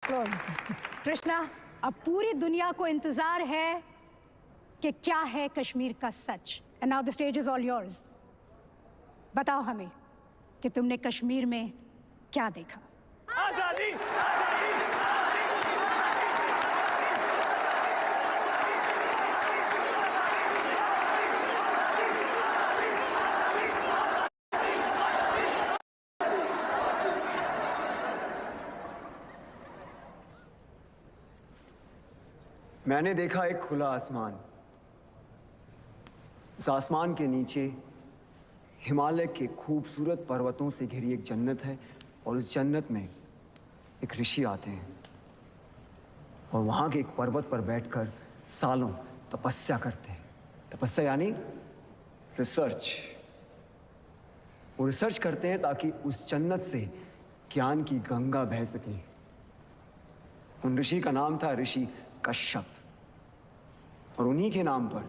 Close. Krishna, अब पूरी दुनिया को इंतजार है कि क्या है कश्मीर का सच। And now the stage is all yours. बताओ हमें कि तुमने कश्मीर में क्या देखा। आजादी, आजादी, मैंने देखा एक खुला आसमान। उस आसमान के नीचे हिमालय के खूबसूरत पर्वतों से घिरी एक जन्नत है और उस जन्नत में एक ऋषि आते हैं और वहां के एक पर्वत पर बैठकर सालों तपस्या करते हैं। तपस्या यानी रिसर्च। वो रिसर्च करते हैं ताकि उस जन्नत से ज्ञान की गंगा बह सके। उन ऋषि का नाम था ऋषि कश्यप और उन्हीं के नाम पर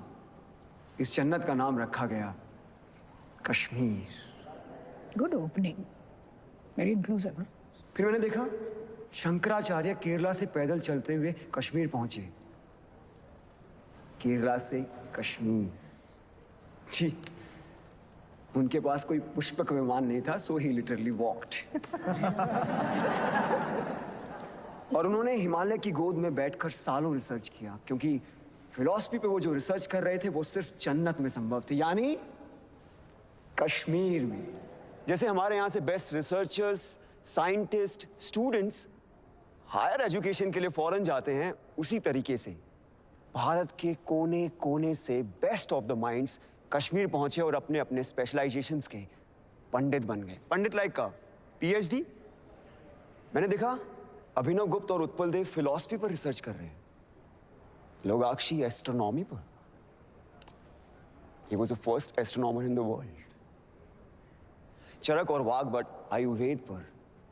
इस जन्नत का नाम रखा गया Kashmir. Good opening, very inclusive. फिर मैंने देखा शंकराचार्य केरला से पैदल चलते हुए कश्मीर पहुंचे। केरला से कश्मीर। जी, उनके पास कोई पुष्पक विमान नहीं था, सो ही लिटरली वॉक्ड। और उन्होंने हिमालय की गोद में बैठकर सालों रिसर्च किया, क्योंकि फिलॉसफी पे वो जो रिसर्च कर रहे थे वो सिर्फ जन्नत में संभव थे, यानी कश्मीर में। जैसे हमारे यहां से best researchers, scientist, students higher education के लिए फॉरेन जाते हैं, उसी तरीके से भारत के कोने कोने से best of the minds Kashmir पहुंचे और अपने अपने स्पेशलाइजेशंस के पंडित बन गए। पंडित लाइक का पीएचडी। मैंने देखा अभिनव गुप्त और उत्पल देव फिलॉसफी पर रिसर्च कर रहे हैं, लोगाक्षी एस्ट्रोनॉमी पर। He was the first astronomer in the world. Charak और वाग्भट आयुर्वेद पर,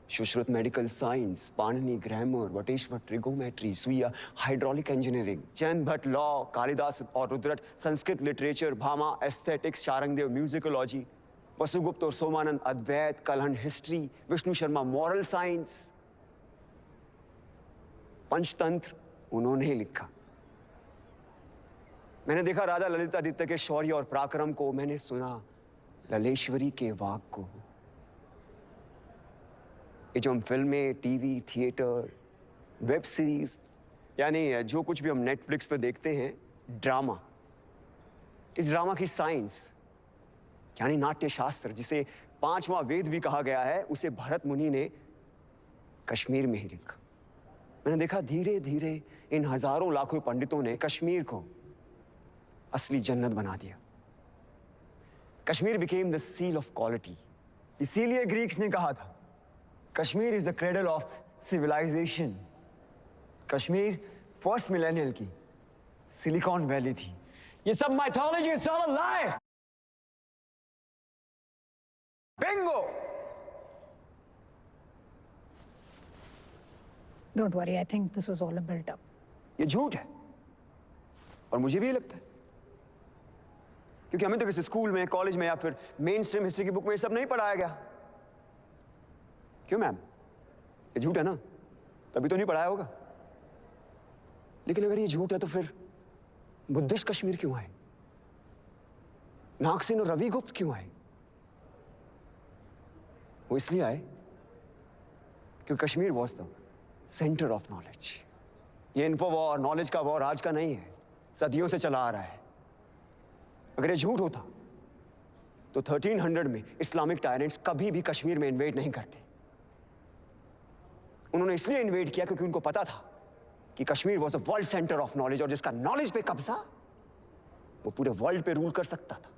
Sushrut medical science, Panini grammar, Vateshwar trigonometry, Suiya hydraulic engineering, Jain Bhatt law, Kalidas और Rudrat Sanskrit literature, Bhama aesthetics, Sharangdev musicology, Vasugupt और Somanand Advaita, Kalhan history, Vishnu Sharma moral science, Panchatantra उन्होंने लिखा। मैंने देखा राजा ललितादित्य के शौर्य और पराक्रम को, मैंने सुना ललेश्वरी के वाक को। ये जो हम फिल्में, टीवी, थिएटर, वेब सीरीज, यानी जो कुछ भी हम नेटफ्लिक्स पे देखते हैं, ड्रामा, इस ड्रामा की साइंस यानी नाट्य शास्त्र, जिसे 5वां वेद भी कहा गया है, उसे भरत मुनि ने कश्मीर में ही लिखा। मैंने देखा धीरे धीरे इन हजारों लाखों पंडितों ने कश्मीर को असली जन्नत बना दिया। Kashmir became the seal of quality. इसीलिए ग्रीक्स ने कहा था Kashmir is the cradle of civilization. Kashmir first millennial की सिलिकॉन वैली थी। ये सब mythology, it's all a lie. Bingo. Don't worry, I think this is all a built up. ये झूठ है और मुझे भी लगता है, क्योंकि हमें तो किसी स्कूल में, कॉलेज में या फिर मेन स्ट्रीम हिस्ट्री की बुक में ये सब नहीं पढ़ाया गया। क्यों मैम? ये झूठ है ना, तभी तो नहीं पढ़ाया होगा। लेकिन अगर ये झूठ है तो फिर बुद्धिस्ट कश्मीर क्यों आए? नागसेन और रवि गुप्त क्यों आए? वो इसलिए आए क्योंकि Kashmir was the centre of knowledge. ये इन्फो वॉर, नॉलेज का वॉर आज का नहीं है, सदियों से चला आ रहा है। अगर ये झूठ होता तो 1300 में इस्लामिक टायरेंट्स कभी भी कश्मीर में इन्वेड नहीं करते। उन्होंने इसलिए इन्वेड किया क्योंकि उनको पता था कि Kashmir was the world centre of knowledge, और जिसका नॉलेज पे कब्जा वो पूरे वर्ल्ड पे रूल कर सकता था।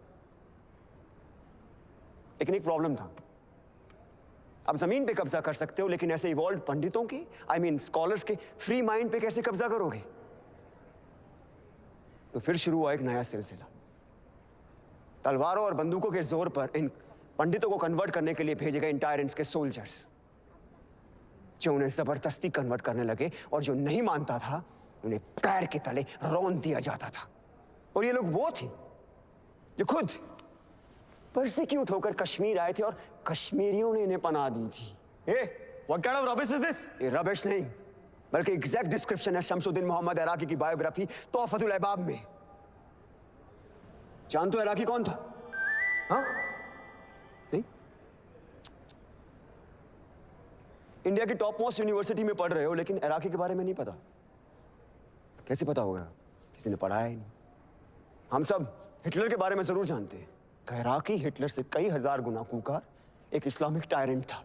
लेकिन एक प्रॉब्लम था, आप जमीन पे कब्जा कर सकते हो, लेकिन ऐसे इवॉल्व पंडितों के, आई मीन स्कॉलर्स के फ्री माइंड पे कैसे कब्जा करोगे? तो फिर शुरू हुआ एक नया सिलसिला। तलवारों और बंदूकों के जोर पर इन पंडितों को कन्वर्ट करने के लिए भेजे गए इन टायरेंट्स के सोल्जर्स, जो उन्हें जबरदस्ती कन्वर्ट करने लगे, और जो नहीं मानता था उन्हें पैर के तले रौंद दिया जाता था। और ये लोग वो थे जो खुद परसिक्यूट होकर कश्मीर आए थे और कश्मीरियों ने इन्हें पनाह दी थी। Hey, what kind of rubbish is this? ये रबिश नहीं, बल्कि एग्जैक्ट डिस्क्रिप्शन है शमसुद्दीन मोहम्मद इराकी की बायोग्राफी तोहफतुल अहबाब में। जान तो इराकी कौन था? हाँ? नहीं? इंडिया की टॉप मोस्ट यूनिवर्सिटी में पढ़ रहे हो लेकिन इराकी के बारे में नहीं पता। कैसे पता होगा? किसी ने पढ़ाया ही नहीं। हम सब हिटलर के बारे में जरूर जानते हैं कि इराकी हिटलर से कई हजार गुना कूकार एक इस्लामिक टायरेंट था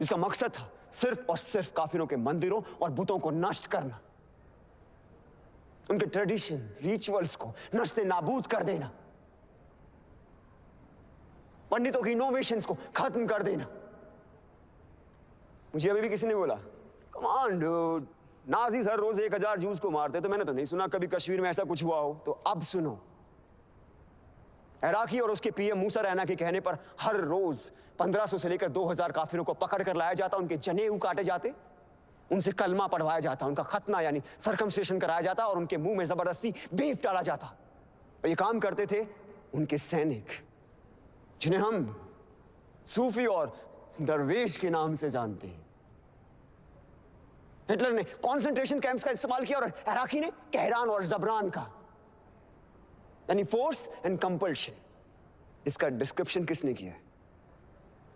जिसका मकसद था सिर्फ और सिर्फ काफिरों के मंदिरों और बुतों को नष्ट करना, उनके ट्रेडिशन रिचुअल्स को नस्ते नाबूद कर देना, पंडितों की इनोवेशंस को खत्म कर देना। मुझे अभी भी किसी ने बोला, कम ऑन डूड, नाजीज हर रोज 1000 जूस को मारते, तो मैंने तो नहीं सुना कभी कश्मीर में ऐसा कुछ हुआ हो। तो अब सुनो, इराकी और उसके पीएम मूसा रैना के कहने पर हर रोज 1500 से लेकर 2000 काफिरों को पकड़ कर लाया जाता, उनके जनेऊ काटे जाते, उनसे कलमा पढ़वाया जाता, उनका खतना यानी सरकमस्टेशन कराया जाता और उनके मुंह में जबरदस्ती बीफ डाला जाता। और ये काम करते थे उनके सैनिक, जिन्हें हम सूफी और दरवेश के नाम से जानते हैं। हिटलर ने कॉन्सेंट्रेशन कैंप्स का इस्तेमाल किया और इराकी ने कहरान और जबरान का, यानी फोर्स एंड कंपल्शन। इसका डिस्क्रिप्शन किसने किया है?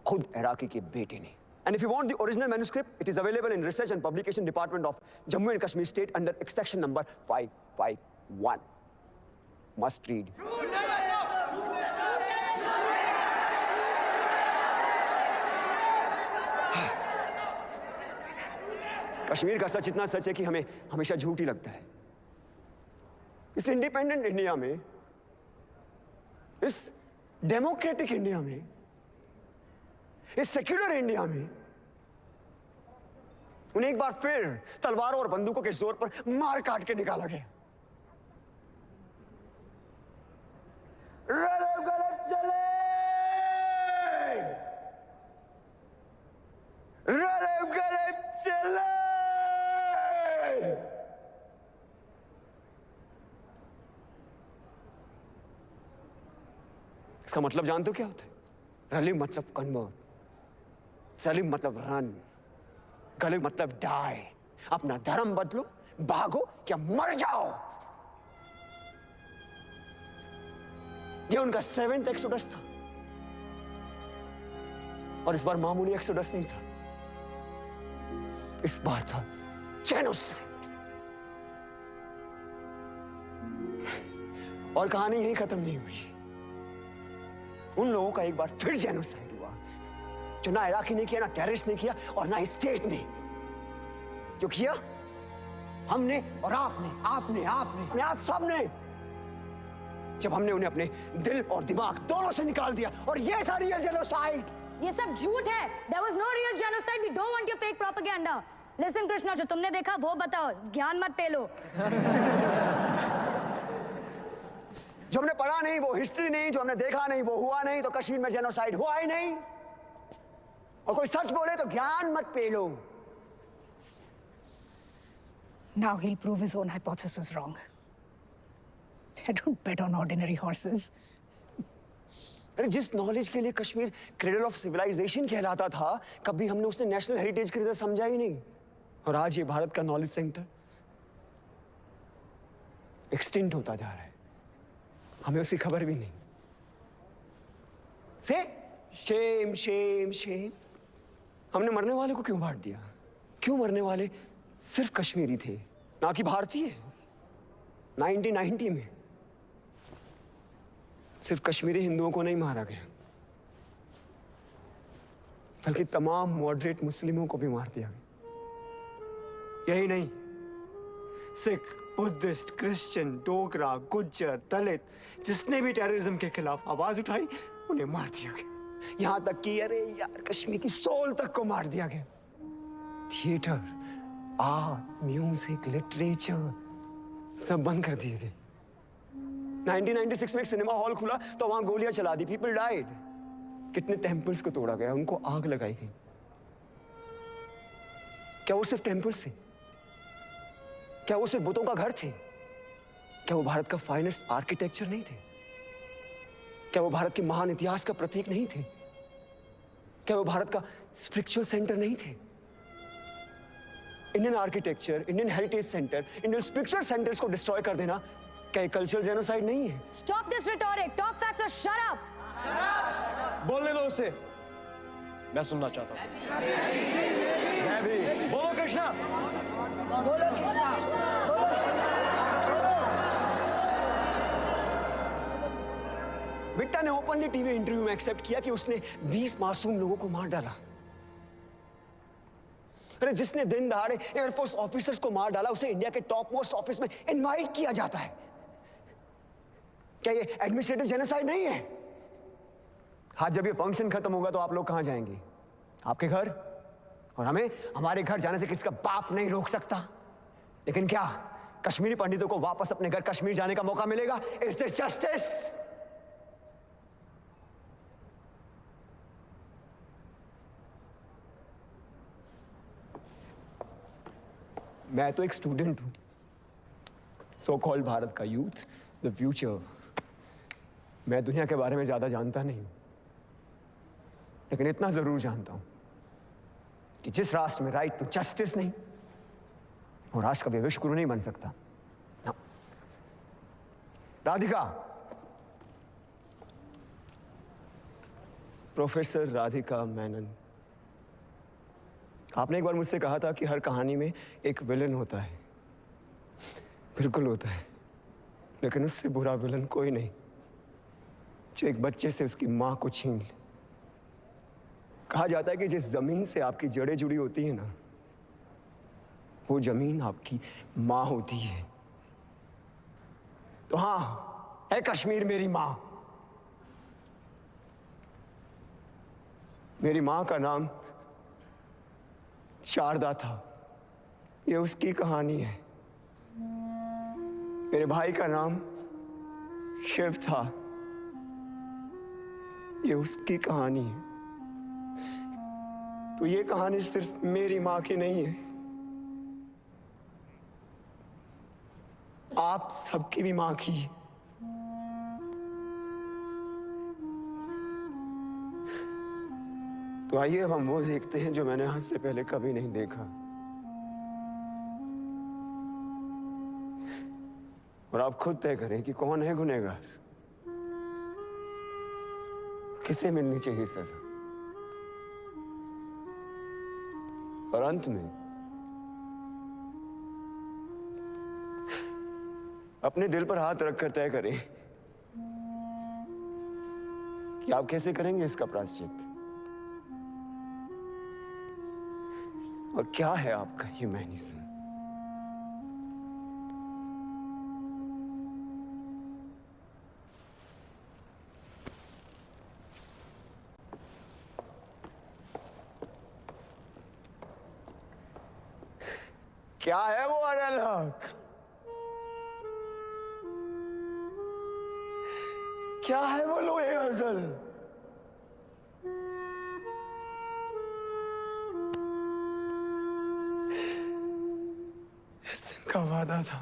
खुद इराकी के बेटे ने। And if you want the original manuscript, it is available in Research and Publication Department of Jammu and Kashmir State under extraction number 551. Must read. Kashmir का सच इतना सच है कि हमें हमेशा झूठ ही लगता है। इस इंडिपेंडेंट इंडिया में, इस डेमोक्रेटिक इंडिया में, इस सेक्युलर इंडिया में उन्हें एक बार फिर तलवारों और बंदूकों के जोर पर मार काट के निकाला गया। गलत चले, गलत चले। इसका मतलब जानते हो क्या होता है? रलिव मतलब कन्वर्ट, सलिव मतलब रन, गलिव मतलब डाई। अपना धर्म बदलो, भागो क्या मर जाओ। ये उनका 7th एक्सोडस था और इस बार मामूली एक्सोडस नहीं था, इस बार था जेनोसाइड। और कहानी यहीं खत्म नहीं हुई। उन लोगों का एक बार फिर जेनोसाइड हुआ, जो ना इराकी ने किया, ना टेररिस्ट ने किया और ना स्टेट ने। जो किया हमने और आपने, आपने आप सब ने, जब हमने उन्हें अपने दिल और दिमाग दोनों से निकाल दिया। और ये था रियल जेनोसाइड। ये सब झूठ है। There was no real genocide. We don't want your fake propaganda. Listen Krishna, जो तुमने देखा वो बताओ, ज्ञान मत पेलो। जो हमने पढ़ा नहीं वो हिस्ट्री नहीं, जो हमने देखा नहीं वो हुआ नहीं, तो कश्मीर में जेनोसाइड हुआ ही नहीं। और कोई सच बोले तो ज्ञान मत पेलो। Now he'll prove his own hypothesis wrong. I don't bet on ordinary horses. अरे जिस नॉलेज के लिए कश्मीर क्रेडल ऑफ सिविलाइजेशन कहलाता था, कभी हमने उसने नेशनल हेरिटेज की तरह समझा ही नहीं। और आज ये भारत का नॉलेज सेंटर एक्सटिंक्ट होता जा रहा है, हमें उसकी खबर भी नहीं। से शेम शेम शेम। हमने मरने वाले को क्यों बांट दिया? क्यों मरने वाले सिर्फ कश्मीरी थे, ना कि भारतीय? 1990 में सिर्फ कश्मीरी हिंदुओं को नहीं मारा गया, बल्कि तमाम मॉडरेट मुस्लिमों को भी मार दिया गया। यही नहीं, सिख, बुद्धिस्ट, क्रिश्चियन, डोगरा, गुज्जर, दलित, जिसने भी टेररिज्म के खिलाफ आवाज उठाई उन्हें मार दिया गया। यहां तक कि अरे यार कश्मीर की सोल तक को मार दिया गया। थिएटर, आर्ट, म्यूजिक, लिटरेचर सब बंद कर दिए गए। 1996 में एक सिनेमा हॉल खुला तो वहां गोलियां चला दी, पीपल डाइड। कितने टेम्पल्स को तोड़ा गया, उनको आग लगाई गई। क्या वो सिर्फ टेम्पल्स थे? क्या वो सिर्फ बुतों का घर थे? क्या वो भारत का फाइनेस्ट आर्किटेक्चर नहीं थे? क्या वो भारत के महान इतिहास का प्रतीक नहीं थे? क्या वो भारत का स्पिरिचुअल सेंटर नहीं थे? Indian architecture, Indian heritage centre, Indian spiritual centres को डिस्ट्रॉय कर देना क्या ये कल्चरल जेनोसाइड नहीं है? Stop this rhetoric. Talk facts or shut up. बोलने दो उसे, मैं सुनना चाहता हूँ। मैं भी। बोलो कृष्णा। बिट्टा ने ओपनली टीवी इंटरव्यू में एक्सेप्ट किया कि उसने 20 मासूम लोगों को मार डाला। अरे जिसने दिन दहाड़े एयरफोर्स ऑफिसर्स को मार डाला उसे इंडिया के टॉप मोस्ट ऑफिस में इनवाइट किया जाता है। क्या ये एडमिनिस्ट्रेटिव जेनोसाइड नहीं है? हाँ, जब ये फंक्शन खत्म होगा तो आप लोग कहां जाएंगे? आपके घर। और हमें हमारे घर जाने से किसका बाप नहीं रोक सकता। लेकिन क्या कश्मीरी पंडितों को वापस अपने घर कश्मीर जाने का मौका मिलेगा? Is this justice? मैं तो एक स्टूडेंट हूं, सो कॉल्ड भारत का यूथ, द फ्यूचर। मैं दुनिया के बारे में ज्यादा जानता नहीं, लेकिन इतना जरूर जानता हूं कि जिस राष्ट्र में राइट टू जस्टिस नहीं, वो राष्ट्र कभी विश्व गुरु नहीं बन सकता ना। राधिका, प्रोफेसर राधिका मेनन, आपने एक बार मुझसे कहा था कि हर कहानी में एक विलन होता है। बिल्कुल होता है, लेकिन उससे बुरा विलन कोई नहीं जो एक बच्चे से उसकी मां को छीन ले। कहा जाता है कि जिस जमीन से आपकी जड़ें जुड़ी होती है ना, वो जमीन आपकी मां होती है। तो हां, है कश्मीर मेरी मां। मेरी मां का नाम शारदा था, ये उसकी कहानी है। मेरे भाई का नाम शिव था, ये उसकी कहानी है। तो ये कहानी सिर्फ मेरी मां की नहीं है, आप सबकी भी मां की है। तो आइए अब हम वो देखते हैं जो मैंने आज से पहले कभी नहीं देखा। और आप खुद तय करें कि कौन है गुनहगार, किसे मिलनी चाहिए सजा। और अंत में अपने दिल पर हाथ रखकर तय करें कि आप कैसे करेंगे इसका प्रायश्चित, और क्या है आपका ह्यूमैनिज्म। क्या है वो अड़ल हक? क्या है वो लोहे अजल? इस दिन का वादा था,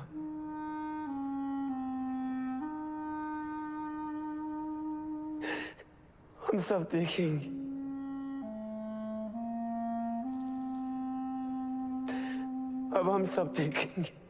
हम सब देखेंगे। अब हम सब देखेंगे।